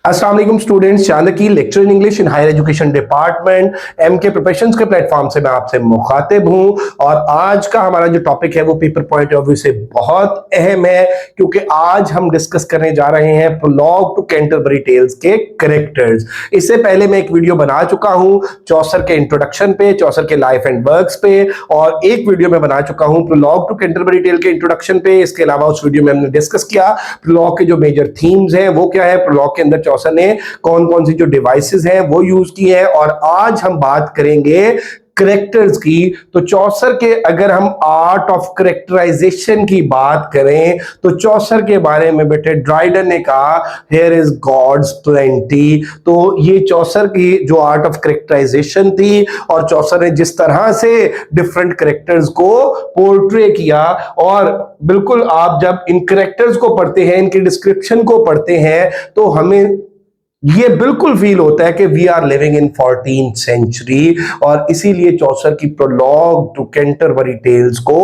अस्सलाम वालेकुम students, Chanakya lecture in English in higher education department MK preparations के platform से मैं आपसे मुखातिब हूं। और आज का हमारा जो टॉपिक है वो पेपर पॉइंट ऑफ व्यू से बहुत अहम है, क्योंकि आज हम डिस्कस करने जा रहे हैं प्रोलॉग टू कैंटरबरी टेल्स के कैरेक्टर्स। इससे पहले मैं एक वीडियो बना चुका हूं चौसर के इंट्रोडक्शन पे, चौसर के लाइफ एंड वर्क्स पे, और एक वीडियो मैं बना चुका हूं प्रोलॉग टू कैंटरबरी टेल के इंट्रोडक्शन पे। इसके अलावा उस वीडियो में हमने डिस्कस किया प्रोलॉग के जो मेजर थीम्स हैं वो क्या है, प्रोलॉग के अंदर चौसर ने कौन कौन सी जो डिवाइसेस हैं वो यूज की है। और आज हम बात करेंगे करेक्टर्स की। तो चौसर के अगर हम आर्ट ऑफ करेक्टराइजेशन की बात करें तो चौसर के बारे में बेटे ड्राइडन ने कहा हियर इज गॉड्स प्लेंटी। तो ये चौसर की जो आर्ट ऑफ करेक्टराइजेशन थी और चौसर ने जिस तरह से डिफरेंट करेक्टर्स को पोर्ट्रे किया, और बिल्कुल आप जब इन करेक्टर्स को पढ़ते हैं, इनके डिस्क्रिप्शन को पढ़ते हैं, तो हमें ये बिल्कुल फील होता है कि we are living in 14th century. और इसीलिए चौसर की प्रोलॉग टू कैंटरबरी टेल्स को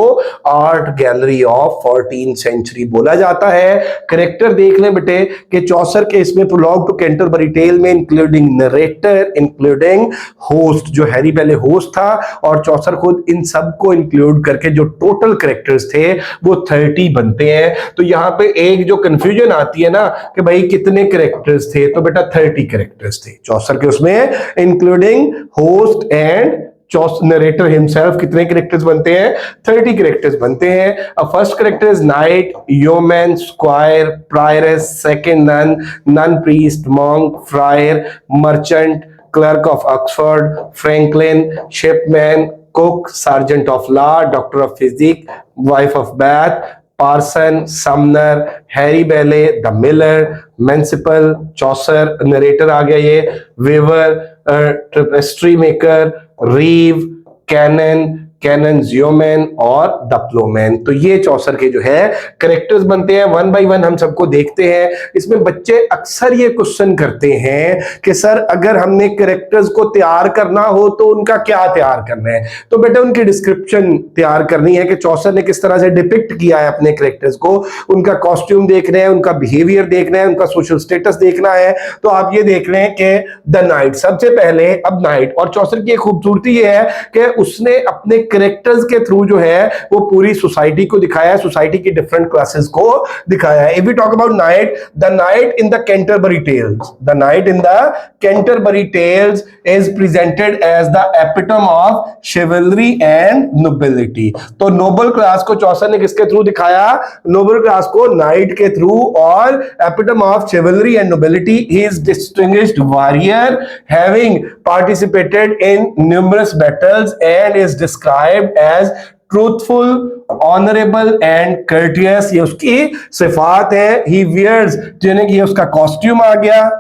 art gallery of 14th century बोला जाता है। करेक्टर देख लें बेटे कि चौसर के इसमें प्रोलॉग टू कैंटरबरी टेल में इंक्लूडिंग नरेटर, इंक्लूडिंग होस्ट, जो हैरी पहले होस्ट था, और चौसर खुद, इन सब को इंक्लूड करके जो टोटल करेक्टर्स थे वो 30 बनते हैं। तो यहां पे एक जो कंफ्यूजन आती है ना कि भाई कितने करेक्टर्स थे, तो बेटा 30 कैरेक्टर्स थे चौसर के उसमें, including host and narrator himself. कितने कैरेक्टर्स बनते हैं? 30 कैरेक्टर्स बनते हैं। First character is knight, yeoman, squire, prioress, second nun, nun priest, monk, friar, merchant, clerk of Oxford, franklin, shipman, cook, sergeant of law, doctor of physics, wife of Bath, parson, summoner, Harry Bailey, the miller, municipal, Chaucer, narrator आ गया ये, weaver, tapestry maker, reeve, canon, canon yeoman और the Plowman. तो ये चौसर के जो है characters बनते हैं। वन बाय वन हम सबको देखते हैं। इसमें बच्चे अक्सर ये क्वेश्चन करते हैं कि सर अगर हमने कैरेक्टर्स को तैयार करना हो तो उनका क्या तैयार करना है? तो बेटा उनकी डिस्क्रिप्शन तैयार करनी है कि चौसर ने किस तरह से डिपिक्ट किया है अपने कैरेक्टर्स को। उनका कॉस्ट्यूम देखना है, उनका बिहेवियर देखना है, उनका सोशल स्टेटस देखना है। तो आप ये देख रहे हैं कि द नाइट, सबसे पहले अब नाइट, और चौसर की खूबसूरती ये है कि उसने अपने कैरेक्टर्स के थ्रू जो है वो पूरी सोसाइटी को दिखाया है, सोसाइटी की डिफरेंट क्लासेस को दिखाया है। If we talk about knight, the knight in the Canterbury Tales, the knight in the Canterbury Tales is presented as the epitome of chivalry and nobility. तो नोबल क्लास को Chaucer ने किसके through दिखाया? Noble class को knight के through. और epitome of chivalry and nobility, he is distinguished warrior having participated in numerous battles and is described as truthful, honorable and courteous। ये उसकी सिफात है। He wears, यानी कि ये उसका कॉस्ट्यूम आ गया।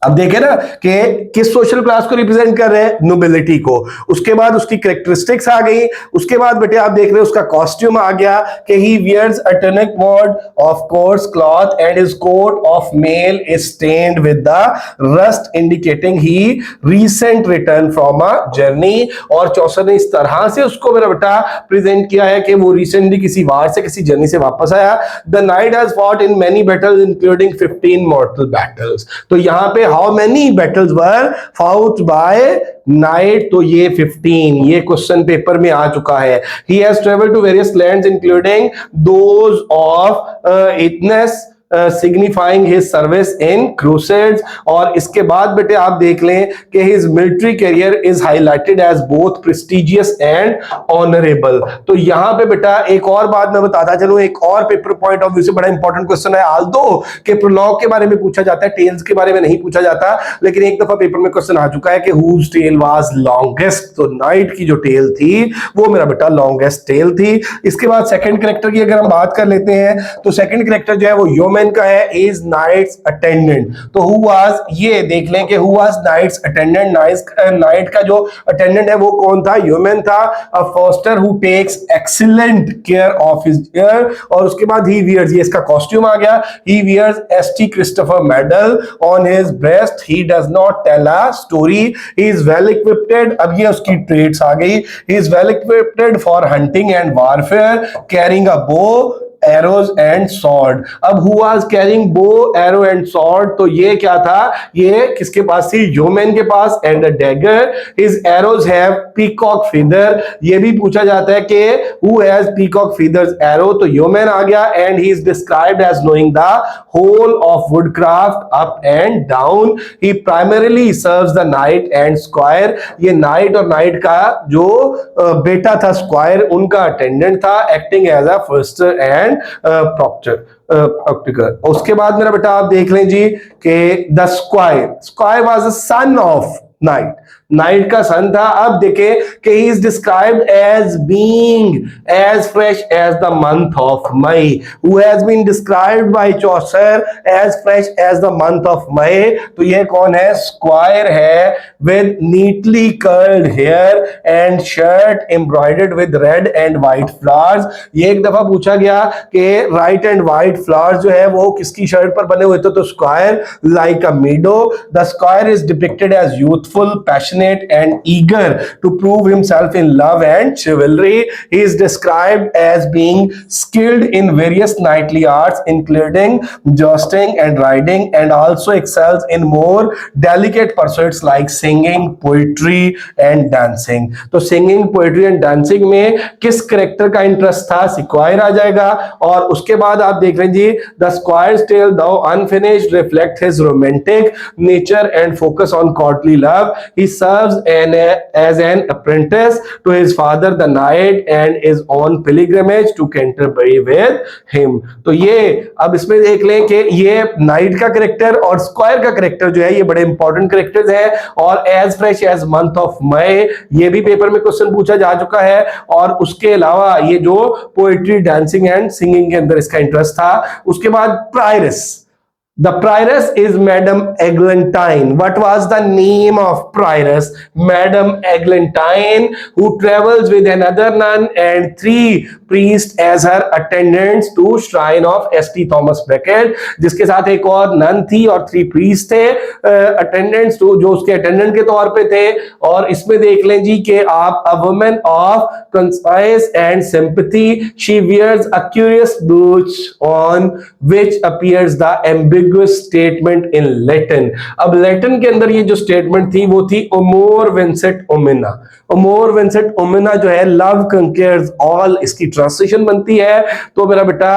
अब देखे ना कि किस सोशल क्लास को रिप्रेजेंट कर रहे हैं? नोबिलिटी को। उसके बाद उसकी कैरेक्टरिस्टिक्स आ गई। उसके बाद बेटे आप देख रहे हैं उसका कॉस्ट्यूम आ गया कि he wears a tunic made of coarse cloth and his coat of mail is stained with the rust indicating he recent return from a journey. और चौसर ने इस तरह से उसको मेरा बेटा प्रेजेंट किया है कि वो रिसेंटली किसी वार से, किसी जर्नी से वापस आया। The knight has fought in many battles including 15 mortal battles. तो यहां पे how many battles were fought by knight? तो ये 15, ये क्वेश्चन पेपर में आ चुका है। He has travelled to various lands including those of Athens, signifying his service in crusades। और इसके बाद बेटे आप देख लें कि his military career is highlighted as both prestigious and honorable। तो यहां पे बेटा एक और बात मैं बताता चलूं, एक और पेपर पॉइंट ऑफ व्यू से बड़ा इंपॉर्टेंट क्वेश्चन है। आल्दो के प्रोलॉग के बारे में पूछा जाता है, टेल्स के बारे में नहीं पूछा जाता, लेकिन एक दफा पेपर में क्वेश्चन आ चुका है कि whose tale was longest। तो नाइट की जो टेल थी वो मेरा बेटा लॉन्गेस्ट टेल थी। इसके बाद सेकंड कैरेक्टर की अगर हम बात कर लेते हैं तो सेकंड कैरेक्टर जो है वो योमैन का है, इज नाइट्स अटेंडेंट। तो हु वाज, ये देख लें कि who was knight's attendant. Knight का जो अटेंडेंट है वो कौन था? योमैन था। A forester who takes excellent care of his year. और उसके बाद ही वियर्स, ये इसका कॉस्ट्यूम आ गया, he wears ST Christopher medal on his breast. He does not tell a story. He is well equipped. अब ये उसकी ट्रेड्स आ गई। He is well equipped for hunting and warfare, carrying a bow, arrows and sword. अब who was carrying bow, arrow and sword? तो ये क्या था? ये किसके पास थी? ह्यूमन के पास. And a dagger. His arrows have peacock feather. ये भी पूछा जाता है कि who has peacock feathers arrow? तो ह्यूमन आ गया. And he is described as knowing the whole of woodcraft up and down. He primarily serves the knight and squire. ये knight और knight का जो बेटा था स्क्वायर, उनका अटेंडेंट था, acting as a forester and proctor. उसके बाद मेरा बेटा आप देख लें जी कि the squire was a son of knight. Knight का सन था. अब देखे कि he is described as being as fresh as the month of May. Who has been described by Chaucer as fresh as the month of May. तो ये कौन है? Squire है, with neatly curled hair and shirt embroidered with red and white flowers. ये एक दफा पूछा गया कि राइट एंड व्हाइट फ्लावर्स जो है वो किसकी शर्ट पर बने हुए थे? तो squire, like a meadow. The squire is depicted as youthful, passionate and eager to prove himself in love and chivalry. He is described as being skilled in various knightly arts including jousting and riding, and also excels in more delicate pursuits like singing, poetry and dancing. तो singing, poetry and dancing में किस character का interest था? Square आ जाएगा. और उसके बाद आप देख रहे हैं जी, the squire's tale though unfinished reflect his romantic nature and focus on courtly love. He serves as an apprentice to his father the knight and is on pilgrimage to Canterbury with him. तो ये अब इसमें देख लें कि ये night का character और स्क्वायर का करेक्टर जो है ये बड़े इंपॉर्टेंट करेक्टर्स हैं. और as fresh as month of May ये भी पेपर में क्वेश्चन पूछा जा चुका है. और उसके अलावा ये जो पोएट्री, डांसिंग एंड सिंगिंग के अंदर इसका इंटरेस्ट था. उसके बाद prioress. The prioress is Madame Eglantine. What was the name of prioress? Madame Eglantine, who travels with another nun and 3 priests as her attendants to shrine of St. Thomas Becket. जिसके साथ एक और nun थी और 3 priests थे attendants, तो जो उसके attendant के तौर पे थे. और इसमें देख लें जी कि आप a woman of conscience and sympathy. She wears a curious brooch on which appears the ambiguous statement in Latin. अब लैटिन के अंदर ये जो स्टेटमेंट थी वो थी अमोर विंसेट ओमिना. अमोर विंसेट ओमिना जो है लव कंकेयर्स ऑल, इसकी ट्रांसलेशन बनती है. तो मेरा बेटा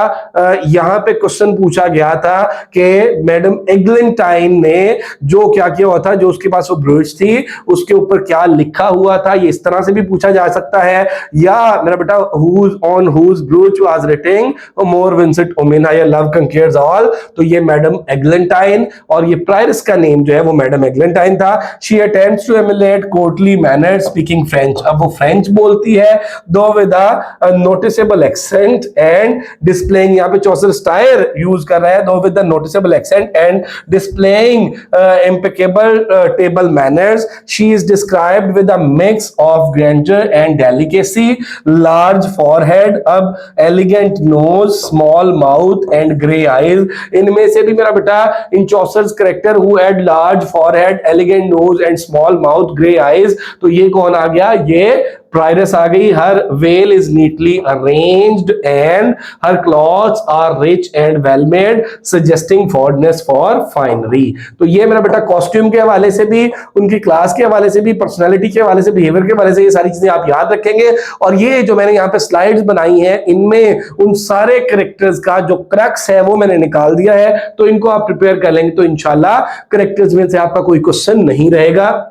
यहां पे क्वेश्चन पूछा गया था कि मैडम एग्लेंटाइन ने जो क्या किया हुआ था, जो उसके पास वो ब्रूच थी उसके ऊपर क्या लिखा हुआ था, ये इस तरह से भी पूछा जा सकता है. या मेरा बेटा whose on whose brooch was written अमोर विंसेट ओमिना या लव कंकेयर्स ऑल. तो ये मैडम एग्लेंटाइन, और ये प्रायरस का नेम जो है वो मैडम एग्लेंटाइन था. She attempts to emulate courtly manner speaking French. अब वो फ्रेंच बोलती है though with a noticeable accent and displaying, यहाँ पे चौसर स्टायर यूज कर रहा है, though with a noticeable accent and displaying impeccable table manners. She is described with a mix of grander and delicacy, large forehead, अब elegant nose, small mouth and grey eyes. इनमें से भी मेरा बेटा in Chaucer's character who had large forehead, elegant nose and small mouth, grey eyes. तो ये कौन आ गया? ये प्रायरस आ गई. Her veil is neatly arranged and her clothes are rich and well made suggesting fondness for finery. तो ये मेरा बेटा कॉस्ट्यूम के हवाले से भी, उनकी क्लास के हवाले से भी, पर्सनालिटी के हवाले से, बिहेवियर के हवाले से, ये सारी चीजें आप याद रखेंगे. और ये जो मैंने यहाँ पे स्लाइड्स बनाई हैं इनमें उन सारे कैरेक्टर्स का जो क्रक्स है वो मैंने निकाल दिया है. तो इनको आप प्रिपेयर कर लेंगे तो इंशाल्लाह कैरेक्टर्स में से आपका कोई क्वेश्चन नहीं रहेगा.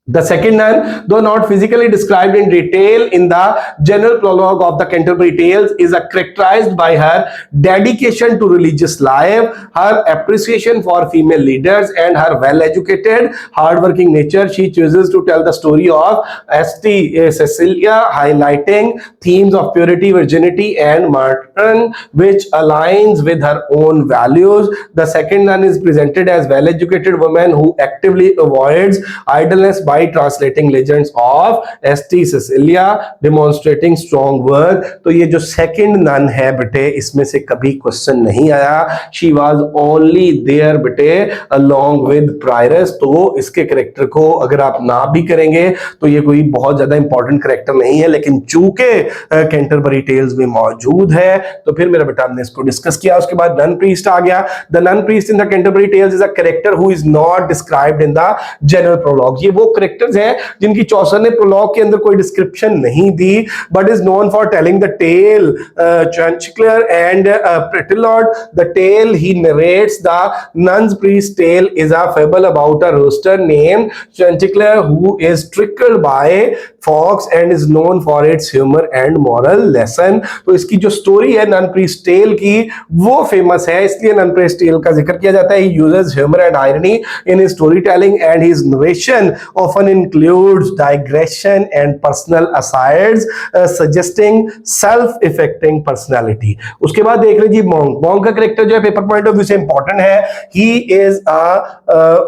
The second nun, though not physically described in detail in the general prologue of the Canterbury Tales, is characterized by her dedication to religious life, her appreciation for female leaders, and her well-educated, hard-working nature. She chooses to tell the story of St. Cecilia, highlighting themes of purity, virginity, and martyrdom, which aligns with her own values. The second nun is presented as well-educated woman who actively avoids idleness by by translating legends of St. Cecilia, demonstrating strong work। तो ये जो second none है बेटे, इसमें से कभी question नहीं आया। She was only there बेटे along with Prioress। तो इसके करेक्टर को अगर आप ना भी करेंगे तो ये कोई बहुत ज्यादा इंपॉर्टेंट करेक्टर नहीं है, लेकिन चूंकि कैंटरबरी टेल्स में मौजूद है तो फिर मेरा बेटा हमने इसको डिस्कस किया। उसके बाद नन प्रीस्ट आ गया। The nun priest in the Canterbury Tales is a character who is not described in the general prologue. ये वो कैरेक्टर्स हैं जिनकी चौसर ने प्रोलॉग के अंदर कोई डिस्क्रिप्शन नहीं दी, but is known for telling the tale Chanticleer and Pretilord। The tale he narrates, the nun's priest tale, is a fable about a rooster named Chanticleer who is trickled by fox and is known for its humor and moral lesson। तो इसकी जो story है none priest tell की वो famous है, इसलिए none priest tell का जिक्र किया जाता है। He uses humor and irony in his storytelling and his narration often includes digression and personal asides, suggesting self-affecting personality। उसके बाद देख लीजिए मॉन्क। मॉन्क का कैरेक्टर जो है पेपर पॉइंट ऑफ व्यू से इंपॉर्टेंट है। He is a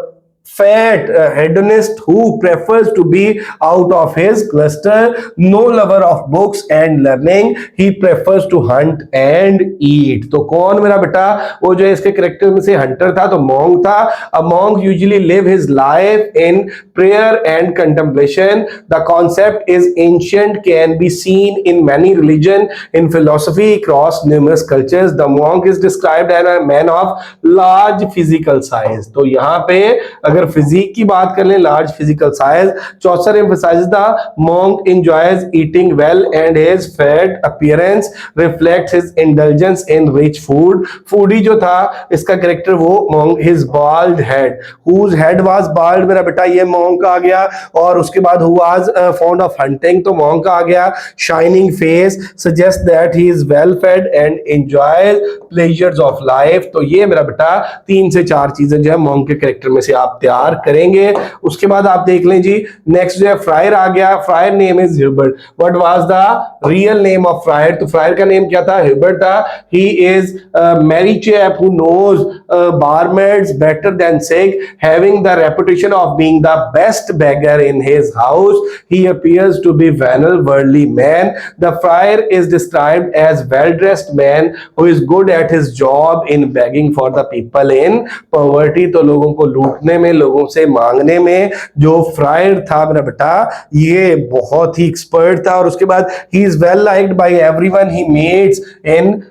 fat hedonist who prefers to be out of his cluster, no lover of books and learning, he prefers to hunt and eat। तो कौन मेरा बेटा वो जो है इसके कैरेक्टर में से हंटर था, तो मॉन्क था। A monk usually live his life in prayer and contemplation। The concept is ancient, can be seen in many religion, in philosophy across numerous cultures। The monk is described as a man of large physical size। तो यहाँ पे अगर physique की बात कर ले, large physical size, Chaucer emphasizes the monk enjoys eating well and his fat appearance reflects his indulgence in rich food। Foodie जो था इसका कैरेक्टर वो monk, his bald head, whose head was bald मेरा बेटा ये monk आ गया। और उसके बाद who was fond of hunting तो monk आ गया। shining face suggests that he is well fed and enjoys pleasures of life। तो ये मेरा बेटा 3 से 4 चीजें जो है monk के कैरेक्टर में से आप तैयार करेंगे। उसके बाद आप देख लें जी नेक्स्ट जो है फ्रायर आ गया। Friar name is Hubert. What was the real name of friar? तो फ्रायर का नेम क्या था? ह्यूबर्ट था। He is merry chap who knows barmaids better than sick, having the reputation of being the best beggar in his house। He appears to be venal worldly man। The friar is described as well-dressed man who is good at his job in begging for the people in poverty। तो लोगों को लूटने में, लोगों से मांगने में जो फ्रायर था मेरा बेटा ये बहुत ही एक्सपर्ट था। और उसके बाद ही is well liked by everyone he meets in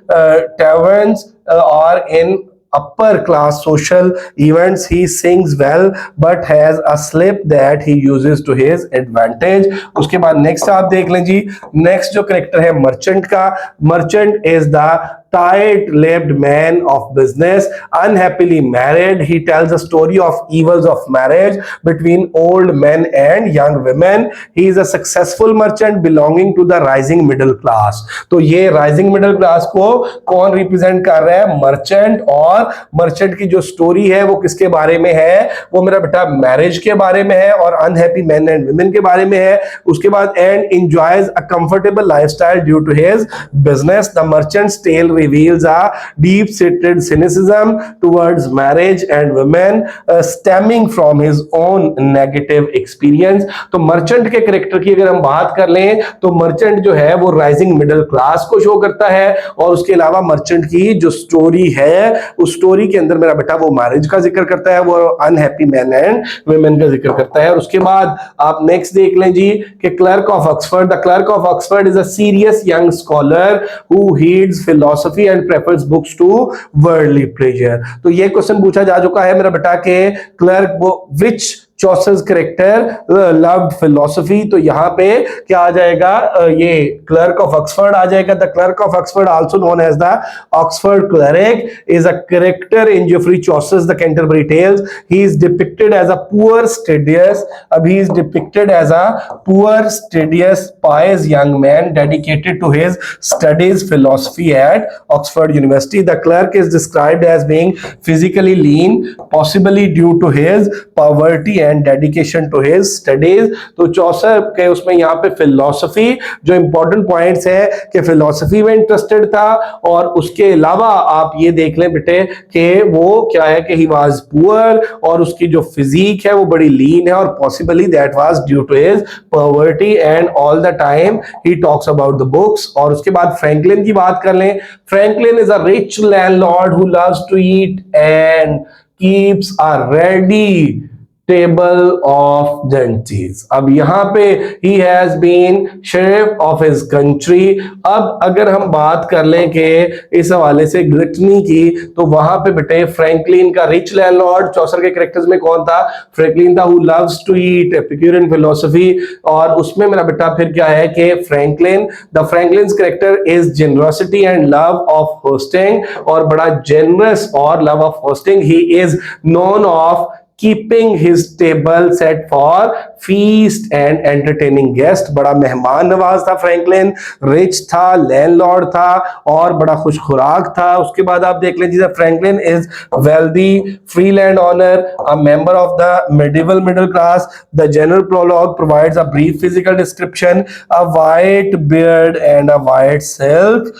taverns or in upper class social events। He sings well but has a slip that he uses to his advantage। उसके बाद नेक्स्ट आप देख लें जी, नेक्स्ट जो कैरेक्टर है merchant का। Merchant is the tight-lipped man of business, unhappily married। He tells a story of evils of marriage between old men and young women। He is a successful merchant belonging to the rising middle class। तो ये rising middle class को कौन represent कर रहा है? Merchant. और merchant की जो स्टोरी है वो किसके बारे में है? वो मेरा बेटा मैरिज के बारे में है और अनहैप्पी मैन एंड वुमेन के बारे में है। उसके बाद and enjoys a comfortable lifestyle due to his business। The merchant's tale reveals a deep-seated cynicism towards marriage and women, stemming from his own negative experience। तो मर्चेंट के character की अगर हम बात कर लें तो मर्चेंट जो है वो राइजिंग मिडिल क्लास को शो करता है। और उसके अलावा मर्चेंट की जो स्टोरी है उस स्टोरी के अंदर मेरा बेटा वो मैरिज का जिक्र करता है, वो अनहैप्पी मैन एंड वुमेन का जिक्र करता है। और उसके बाद आप नेक्स्ट देख लें जी कि clerk of Oxford. The clerk of Oxford is a serious young scholar who heeds philosophy and prefers books to worldly pleasure. तो ये क्वेश्चन पूछा जा चुका है मेरा बेटा के क्लर्क विच चॉसर्स कैरेक्टर लव्ड फिलॉसफी। तो यहाँ पे क्या आ जाएगा? ये क्लर्क ऑफ ऑक्सफोर्ड आ जाएगा। The clerk of Oxford also known as the Oxford cleric is a character in Geoffrey Chaucer's the Canterbury tales. He is depicted as a poor studious. अब he is depicted as a poor studious pious young man dedicated to his studies philosophy at Oxford University। The clerk is described as being physically lean, possibly due to his poverty and dedication to his studies. तो Chaucer के उसमें यहाँ पे philosophy जो important points है कि philosophy में interested था, और उसके अलावा आप ये देख लें बेटे कि वो क्या है कि ही वाज पुअर, और उसकी जो फिजिक है वो बड़ी लीन है, और possibly that was due to his poverty, and all the time he talks about the books. और उसके बाद फ्रैंकलिन की बात कर लें, franklin is a rich landlord who loves to eat and keeps a ready table of dainties. अब यहां पे he has been sheriff of his country. अब अगर हम बात कर लें कि इस हवाले से ग्लिटनी की, तो वहां पे बेटे फ्रैंकलिन का रिच लैंडलॉर्ड, चौसर के कैरेक्टर्स में कौन था? फ्रैंकलिन था, who loves to eat, Epicurean philosophy. और उसमें मेरा बेटा फिर क्या है कि Franklin, the Franklin's character is generosity and love of hosting, और बड़ा जेनरस और love of hosting. He is known of keeping his table set for feast and entertaining guest। बड़ा मेहमान नवाज था फ्रैंकलिन, रिच था, लैंडलॉर्ड था, और बड़ा खुश खुराक था। उसके बाद आप देख लीजिए Franklin is wealthy, free land owner, a member of the medieval middle class. The general prologue provides a brief physical description, a white beard and a white silk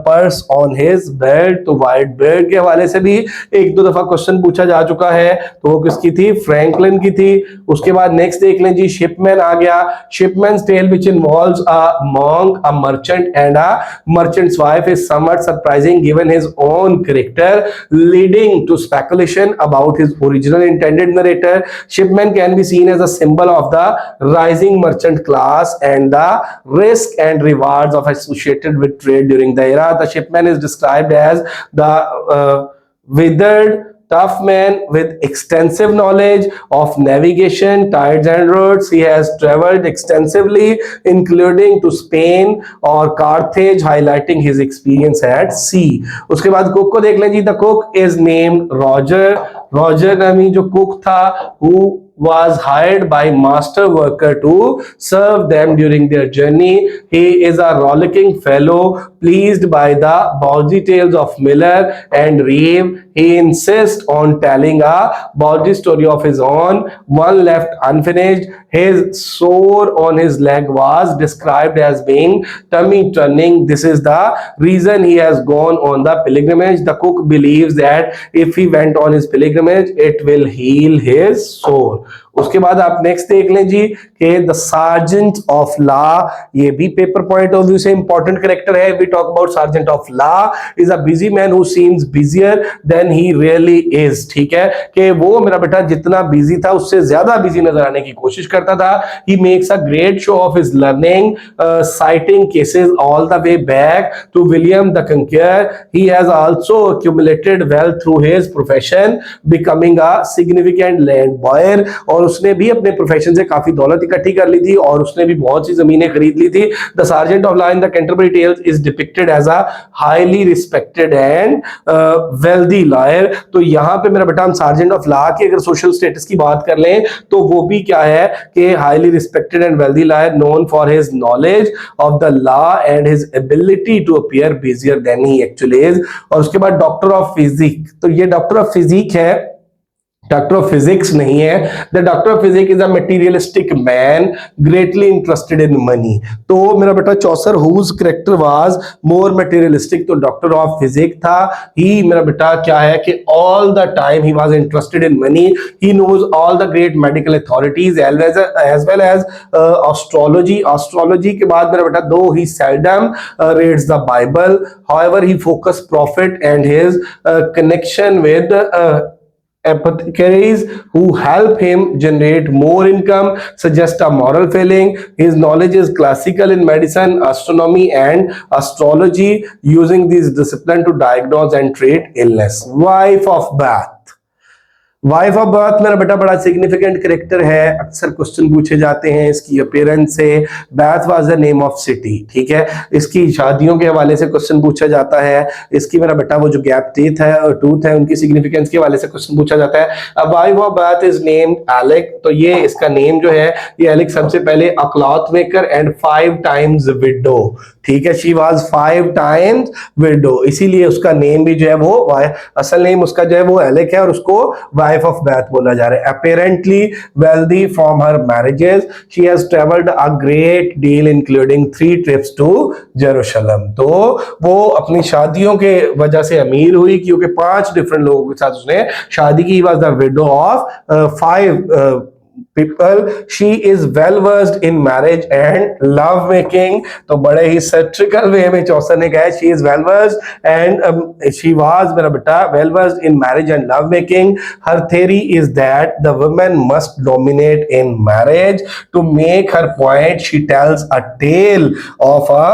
purse on his belt. तो white beard के हवाले से भी एक दो दफा question पूछा जा चुका है, तो वो की थी? फ्रैंकलिन की थी। उसके बाद नेक्स्ट देख लें जी, शिपमैन आ गया। Shipman's tale which involves a monk, a merchant and a merchant's wife is somewhat surprising given his own character, leading to speculation about his original intended narrator. Shipman can be seen as a symbol of the rising merchant class and the risk and rewards of associated with trade during the era. The shipman is described as the withered tough man with extensive knowledge of navigation, tides and roads. He has traveled extensively, including to Spain or Carthage, highlighting his experience at sea. उसके बाद cook को देख लें जी। The cook is named Roger. Roger नामी जो cook था, who was hired by master worker to serve them during their journey. He is a rollicking fellow, pleased by the bawdy tales of Miller and Reeve. He insists on telling a bawdy story of his own, one left unfinished. His sore on his leg was described as being tummy turning. This is the reason he has gone on the pilgrimage. The cook believes that if he went on his pilgrimage, it will heal his sore. उसके बाद आप next देख लें जी कि the sergeant of law, ये भी paper point of view से इंपॉर्टेंट कैरेक्टर है। We talk about sergeant of law is a busy man who seems busier than he really is. ठीक है कि वो मेरा बेटा जितना बिजी था उससे ज्यादा बिजी नजर आने की कोशिश करता था। He makes a great show off his learning, citing cases all the way back to William the Conqueror. He has also accumulated wealth through his profession, becoming a significant land buyer। और उसने भी अपने profession से काफी दौलत इकट्ठी कर ली थी, और उसने भी बहुत सी जमीनें खरीद ली थी। The sergeant of law in the Canterbury Tales is depicted as a highly respected and wealthy lawyer. तो यहाँ पे मेरा बेटा हम सार्जेंट ऑफ लॉ की अगर सोशल स्टेटस की बात कर लें तो वो भी क्या है कि highly respected and wealthy lawyer, known for his knowledge of the law and his ability to appear busier than he actually is. और उसके बाद डॉक्टर ऑफ फिजिक, तो ये डॉक्टर ऑफ फिजिक है, डॉक्टर ऑफ फिजिक्स नहीं है। The doctor of physics is a materialistic man greatly interested in money. तो मेरा बेटा Chaucer whose character was more materialistic, तो डॉक्टर ऑफ फिजिक्स था। ही मेरा बेटा क्या है कि all the time he was interested in money. He knows all the great medical authorities as well as astrology. Astrology के बाद मेरा बेटा though he seldom reads the Bible, however he focus profit and his connection with apothecaries who help him generate more income, suggest a moral failing. His knowledge is classical in medicine, astronomy and astrology, using these disciplines to diagnose and treat illness. Wife of Bath, wife of birth मेरा बेटा बड़ा significant character है, अक्सर question पूछे जाते हैं इसकी appearance से। Bath was the name of city. ठीक है, इसकी शादियों के हवाले से क्वेश्चन पूछा जाता है। इसकी मेरा बेटा वो जो गैप टीथ है और टूथ है उनकी सिग्निफिकेंस के हवाले से क्वेश्चन पूछा जाता है। अब wife of Bath is named Alice, तो ये इसका नेम जो है ये एलेक सबसे पहले अ cloth maker and 5 times window. ठीक है, शी वाज 5 टाइम्स विडो, इसीलिए उसका नेम भी जो है वो असल नेम उसका जो है वो एलेक है और उसको वाइफ ऑफ बैथ बोला जा रहा है। Apparently wealthy from her marriages, she has travelled a great deal including 3 trips to Jerusalem. तो वो अपनी शादियों के वजह से अमीर हुई क्योंकि 5 डिफरेंट लोगों के साथ उसने शादी की। Was the widow of 5 people. She is well versed in marriage and love making. तो बड़े ही satirical way में चौसर ने कहा she is well versed and she was मेरा बेटा well versed in marriage and love making. Her theory is that the woman must dominate in marriage. To make her point, she tells a tale of a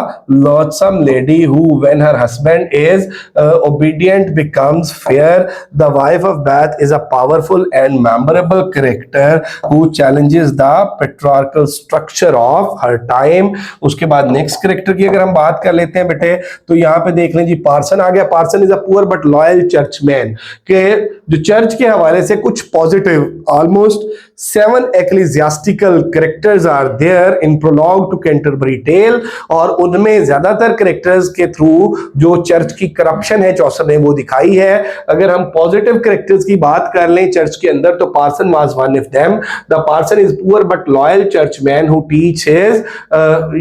loathsome lady who, when her husband is obedient, becomes fair. The wife of Bath is a powerful and memorable character who challenges the patriarchal structure of her time. उसके बाद next character की अगर हम बात कर लेते हैं बेटे, तो यहाँ पे देख लें जी, पार्सन आ गया। Parson is a poor but loyal churchman, के जो चर्च के हवाले से कुछ positive almost 7 ecclesiastical characters are there in prologue to Canterbury Tale, और उनमें ज्यादातर कैरेक्टर्स के थ्रू जो चर्च की करप्शन है चौसर ने वो दिखाई है। अगर हम पॉजिटिव कैरेक्टर्स की बात कर लें चर्च के अंदर, तो parson was one of them. The parson is poor but loyal churchman who teach his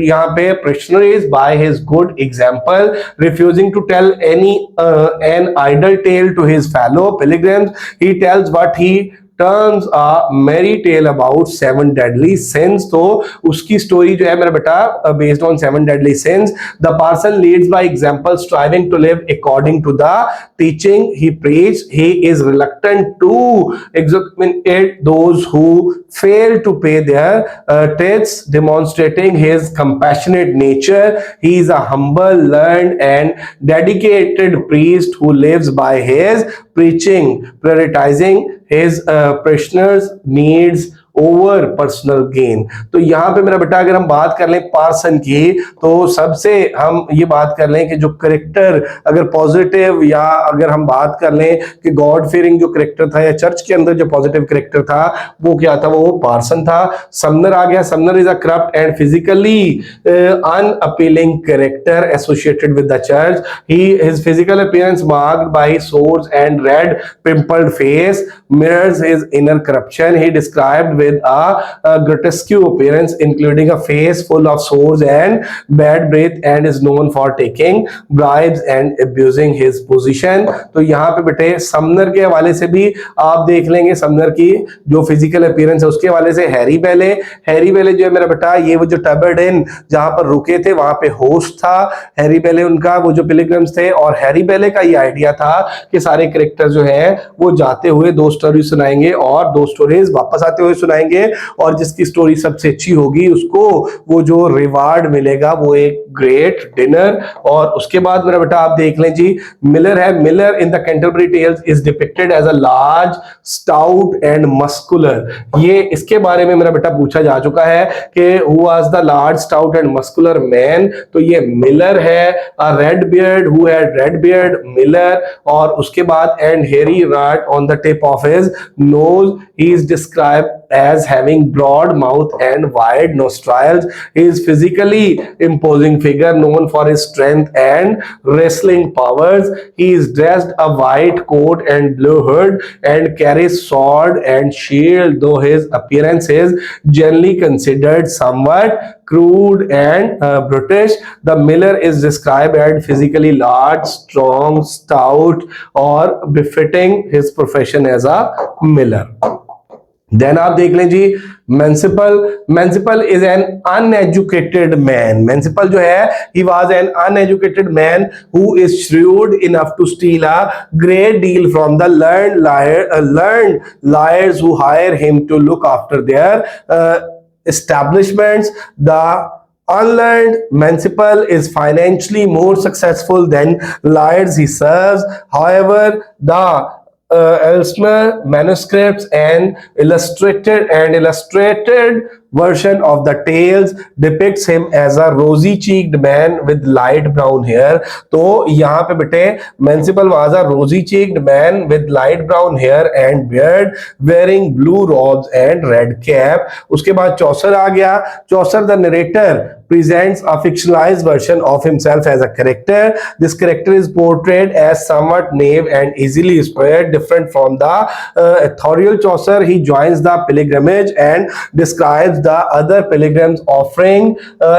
यहाँ पे parishioners by his good example, refusing to tell an idle tale to his fellow pilgrims. He tells what he turns a merry tale about 7 deadly sins. तो उसकी story जो है मेरा बेटा based on 7 deadly sins. The parson leads by example, striving to live according to the teaching he preached. He is reluctant to exterminate those who fail to pay their debts, demonstrating his compassionate nature. He is a humble, learned and dedicated priest who lives by his preaching, prioritizing his parishioners' needs over personal gain. तो यहाँ पे मेरा बेटा अगर हम बात कर लें पार्सन की, तो सबसे हम ये बात कर लें कि जो करेक्टर अगर पॉजिटिव, या अगर हम बात कर लें कि गॉड फियरिंग जो करेक्टर था या चर्च के अंदर जो पॉजिटिव करेक्टर था वो क्या था, वो पार्सन था। समनर आ गया। Summoner is a corrupt and physically unappealing character associated with the church. His physical appearance marked by sores and red pimpled face mirrors his inner corruption. He described with a grotesque appearance, including a face full of sores and bad breath, and is known for taking bribes and abusing his position. तो यहाँ पे बेटे Sumner के हवाले से भी आप देख लेंगे, समनर की जो फिजिकल अपीयरेंस है उसके हवाले से। हैरी बेले, हैरी बेले जो है मेरा बेटा ये वो जो टबर्ड इन जहाँ पर रुके थे वहां पे होस्ट था हैरी बेले उनका, वो जो पिलग्रिम्स थे। और हैरी बेले का ये आइडिया था कि सारे कैरेक्टर जो है वो जाते हुए 2 स्टोरी सुनाएंगे और 2 स्टोरीज वापस आते हुए सुनाएंगे, और जिसकी स्टोरी सबसे अच्छी होगी उसको वो जो रिवार्ड मिलेगा वो एक ग्रेट डिनर। और उसके बाद मेरा बेटा आप देख लें जी, मिलर है। Miller in the Canterbury Tales is depicted as a large, stout and muscular. ये इसके बारे में मेरा बेटा पूछा जा चुका है कि who was the large, stout and muscular man, तो ये मिलर है। A red beard, who had red beard, miller. और उसके बाद and hairy wart on the tip of his nose. He is described as having broad mouth and wide nostrils. He is physically imposing figure, known for his strength and wrestling powers. He is dressed a white coat and blue hood and carries sword and shield, though his appearance is generally considered somewhat crude and brutish. The miller is described as physically large, strong, stout, or befitting his profession as a miller. Then आप देख लें जी, manciple. Manciple is an uneducated man. Manciple जो है he was an uneducated man who is shrewd enough to steal a great deal from the learned lawyers who hire him to look after their establishments. The unlearned Menciple is financially more successful than liars he serves. However, the Ellesmere manuscripts and illustrated version of the tales depicts him as a rosy-cheeked man with light brown hair. तो यहाँ पे बेटे Menciple was a rosy-cheeked man with light brown hair and beard, wearing blue robes and red cap. उसके बाद चौसर आ गया। चौसर the narrator presents a fictionalized version of himself as a character. This character is portrayed as somewhat naive and easily inspired, different from the authorial Chaucer. He joins the pilgrimage and describes the other pilgrims, offering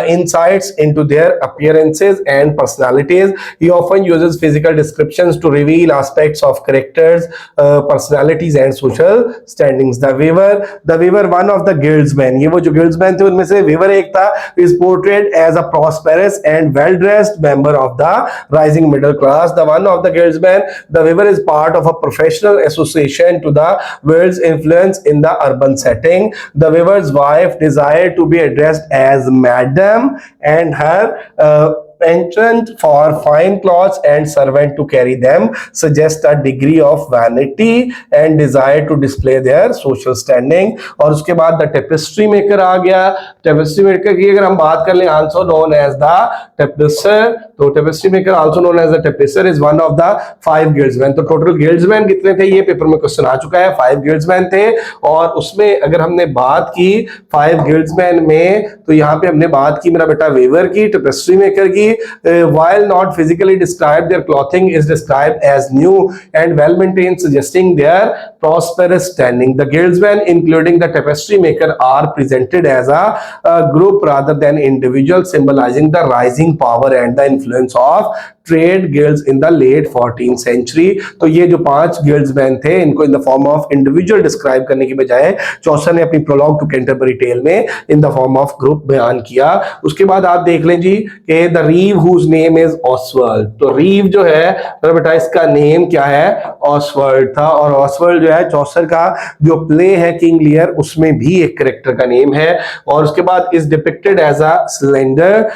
insights into their appearances and personalities. He often uses physical descriptions to reveal aspects of characters, personalities and social standings. The Weaver, one of the guildsmen, ये वो जो guildsmen थे उनमें से Weaver एक था, is portrayed as a prosperous and well-dressed member of the rising middle class. The one of the guildsmen, the Weaver is part of a professional association to the world's influence in the urban setting. The Weaver's wife desired to be addressed as Madam, and her penchant for fine clothes and servant to carry them suggest a degree of vanity and desire to display their social standing. और उसके बाद the tapestry maker आ गया. Tapestry maker की अगर हम बात कर लें, also known as the tapisser, तो tapestry maker also known as the tapisser is one of the 5 guildsmen. तो total guildsmen कितने थे, ये पेपर में क्वेश्चन आ चुका है. 5 guildsmen थे, और उसमें अगर हमने बात की 5 guildsmen में, तो यहाँ पे हमने बात की मेरा बेटा Weaver की, tapestry maker की. While not physically described, their clothing is described as new and well maintained, suggesting their prosperous standing. The guildsmen, including the tapestry maker, are presented as a group rather than individuals, symbolizing the rising power and the influence of trade guilds in the late 14th century. तो ये जो 5 guildsmen थे, इनको in the form of individual describe करने की बजाय चौसर ने अपनी Prologue to Canterbury Tale में in the form of group बयान किया. उसके बाद आप देख लें जी कि the reeve whose name is Oswald. तो reeve जो है तो बेटा इसका नेम क्या है, Oswald था. और Oswald जो है चौसर का जो प्ले है किंग लियर, उसमें भी एक करेक्टर का नेम है. और उसके बाद is depicted as a slender,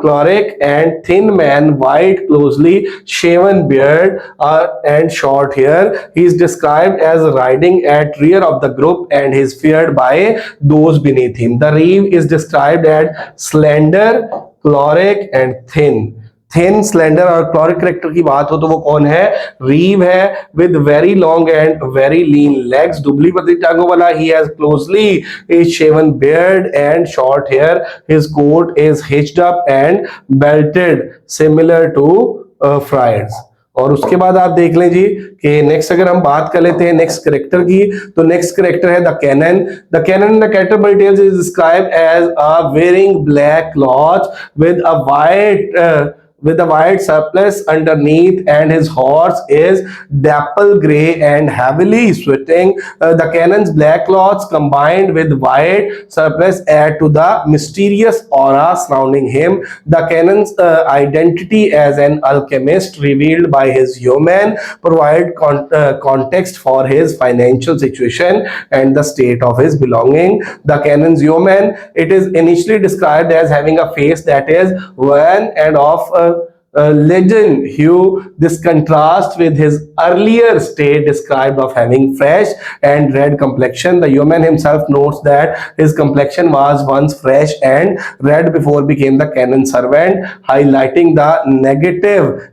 choleric and thin man, white, closely shaven beard and short hair. He is described as riding at rear of the group and is feared by those beneath him. The reeve is described as slender, choleric and thin. Thin, slender और choleric character की बात हो तो वो कौन है, reeve है, with very long and very lean legs, दुबली पतली टांगों वाला. He has closely shaven beard and short hair. His coat is hitched up and belted similar to friars. और उसके बाद आप देख लें जी कि नेक्स्ट अगर हम बात कर लेते हैं नेक्स्ट करेक्टर की, तो नेक्स्ट करेक्टर है the canon. The canon in the Canterbury Tales is described as a wearing black cloth with a white surplice underneath, and his horse is dapple gray and heavily sweating. The cannon's black clothes combined with white surplice add to the mysterious aura surrounding him. The cannon's identity as an alchemist, revealed by his yeoman, provide context for his financial situation and the state of his belonging. The cannon's yeoman, it is initially described as having a face that is wan and of legend hue. This contrasts with his earlier state described of having fresh and red complexion. The yeoman himself notes that his complexion was once fresh and red before became the canon servant, highlighting the negative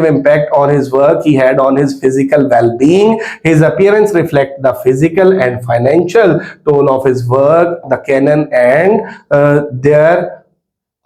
impact on his work he had on his physical well-being. His appearance reflects the physical and financial tone of his work, the canon, and their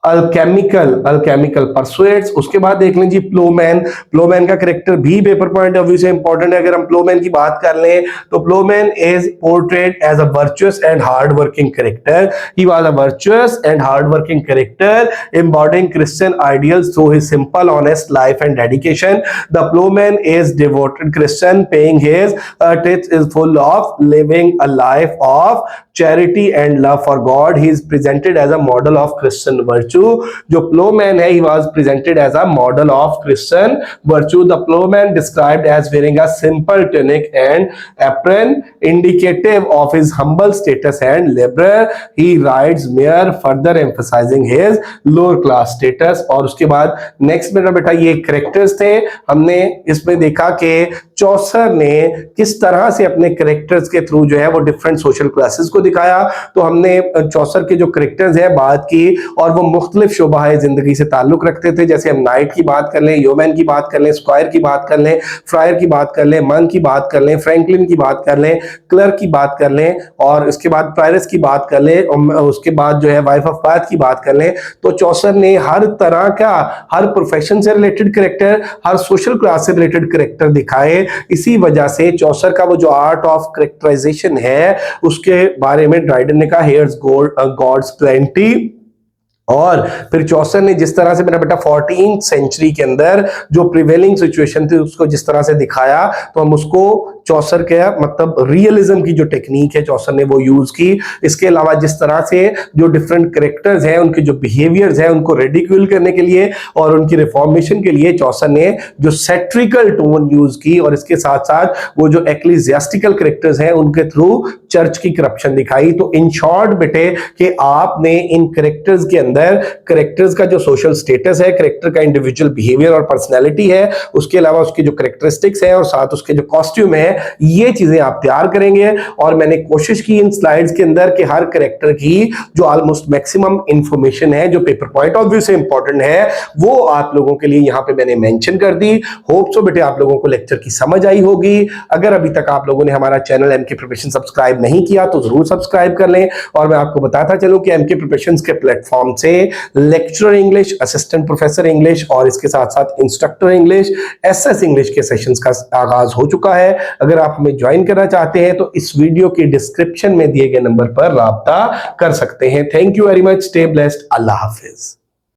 alchemical pursuits. उसके बाद देख लें जी ploughman का character भी paper point of view से important है. अगर हम प्लोमैन की बात कर लें तो ploughman is portrait as a virtuous and hard working character. He was a virtuous and hard working character embodying Christian ideals through his simple, honest life and dedication. The plowman is devoted Christian, paying his tithes, is full of living a life of charity and love for God. He is presented as a model of Christian virtue. जो plowman है, he was presented as a model of Christian virtue. The plowman described as wearing a simple tunic and apron, indicative of his humble status and labor. He rides mare, further emphasizing his lower class status. और उसके बाद next मेरा बेटा ये characters थे. हमने इसमें देखा कि चौसर ने किस तरह से अपने करेक्टर्स के थ्रू जो है वो डिफरेंट सोशल क्लासेस को दिखाया। तो हमने चौसर के जो करेक्टर्स हैं बात की, और वो मुख्तलिफ शोबाए जिंदगी से ताल्लुक रखते थे। जैसे हम नाइट की बात कर लें, योमैन की बात कर लें, स्क्वायर की बात कर लें, फ्रायर की बात कर लें, मंक की बात कर लें, फ्रैंकलिन की बात कर लें, क्लर्क की बात कर लें, और उसके बाद प्रायरस की बात कर लें, उसके बाद जो है वाइफ ऑफ बाथ की बात कर लें। तो चौसर ने हर तरह का, हर प्रोफेशन से रिलेटेड करेक्टर, हर सोशल क्लास से रिलेटेड करेक्टर दिखाए। इसी वजह से चौसर का वो जो आर्ट ऑफ करेक्टराइजेशन है उसके बारे में ड्राइडन ने कहा, हेयर्स गॉड्स प्लेंटी। और फिर चौसर ने जिस तरह से मेरा बेटा 14th सेंचुरी के अंदर जो प्रिवेलिंग सिचुएशन थी उसको जिस तरह से दिखाया, तो हम उसको चौसर के मतलब रियलिज्म की जो टेक्निक है चौसर ने वो यूज की। इसके अलावा जिस तरह से जो डिफरेंट करेक्टर्स हैं उनके जो बिहेवियर्स हैं उनको रेडिक्यूल करने के लिए और उनकी रिफॉर्मेशन के लिए चौसर ने जो सैट्रिकल टोन यूज की, और इसके साथ साथ वो जो एक्लीजियास्टिकल करेक्टर्स हैं उनके थ्रू चर्च की करप्शन दिखाई। तो इन शॉर्ट बेटे कि आपने इन करेक्टर्स के अंदर करेक्टर्स का जो सोशल स्टेटस है, करेक्टर का इंडिविजुअल बिहेवियर और पर्सनैलिटी है, उसके अलावा उसके जो करेक्टरिस्टिक्स है और साथ उसके जो कॉस्ट्यूम है, ये चीजें आप तैयार करेंगे। और मैंने कोशिश की इन स्लाइड्स के अंदर कि हर करेक्टर की जो ऑलमोस्ट मैक्सिमम इंफॉर्मेशन है जो पेपर पॉइंट ऑफ व्यू से इंपॉर्टेंट है वो आप लोगों के लिए यहां पे मैंने मेंशन कर दी। होप सो बेटे आप लोगों को लेक्चर की समझ आई होगी। अगर अभी तक आप लोगों ने हमारा चैनल एमके प्रिपरेशन सब्सक्राइब नहीं किया तो जरूर सब्सक्राइब कर लें। और मैं आपको बताता चलूं कि एमके प्रिपरेशन के प्लेटफॉर्म से lecturer English, assistant professor English और इसके साथ साथ इंस्ट्रक्टर इंग्लिश, एसएस इंग्लिश के सेशंस का आगाज हो चुका है। अगर आप हमें ज्वाइन करना चाहते हैं तो इस वीडियो की डिस्क्रिप्शन में दिए गए नंबर पर राब्ता कर सकते हैं। Thank you very much, stay blessed, Allah Hafiz.